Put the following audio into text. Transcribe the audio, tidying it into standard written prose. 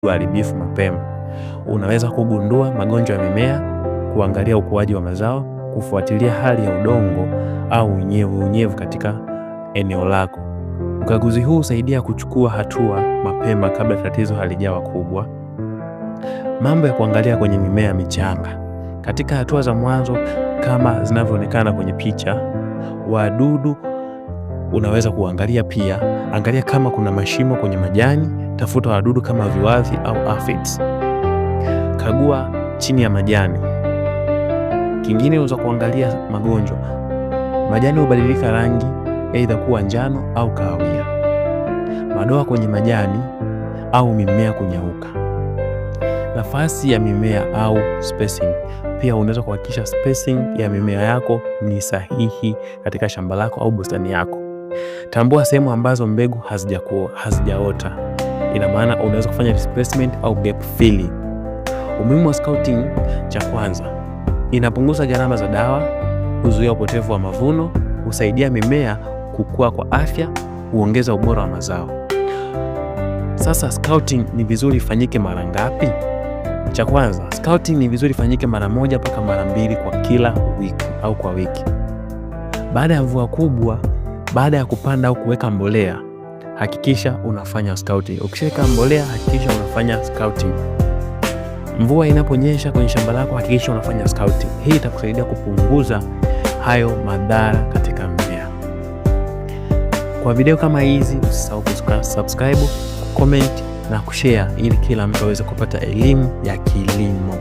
uharibifu mapema. Unaweza kugundua magonjwa ya mimea, kuangalia ukuaji wa mazao, kufuatilia hali ya udongo au unyevu katika eneo lako. Ukaguzi huu husaidia kuchukua hatua mapema kabla tatizo halijawa kubwa. Mambo ya kuangalia kwenye mimea michanga. Katika hatua za mwanzo kama zinavyoonekana kwenye picha, wadudu unaweza kuangalia pia. Angalia kama kuna mashimo kwenye majani, tafuta wadudu kama viwavi au aphids. Kagua chini ya majani. Kingine unaweza kuangalia magonjwa. Majani hubadilika rangi, aidha kuwa njano au kahawia. Madoa kwenye majani au mimea kunyauka. Nafasi ya mimea au spacing. Pia unaweza kuhakikisha spacing ya mimea yako ni sahihi katika shamba lako au bustani yako. Tambua sehemu ambazo mbegu hazijaota. Ina maana unaweza kufanya replacement au gap filling. Umuhimu wa scouting: cha kwanza, inapunguza gharama za dawa, huzuia upotevu wa mavuno, husaidia mimea kukua kwa afya, huongeza ubora wa mazao. Sasa scouting ni vizuri ifanyike mara ngapi? Cha kwanza, scouting ni vizuri ifanyike mara 1 mpaka mara 2 kwa kila wiki au kwa wiki. Baada ya mvua kubwa, baada ya kupanda au kuweka mbolea, hakikisha unafanya scouting. Ukishaweka mbolea, hakikisha unafanya scouting. Mvua inaponyesha kwenye shamba lako, hakikisha unafanya scouting. Hii itakusaidia kupunguza hayo madhara katika mimea. Kwa video kama hizi, usisahau kusubscribe, comment na kushare ili kila mtu aweze kupata elimu ya kilimo.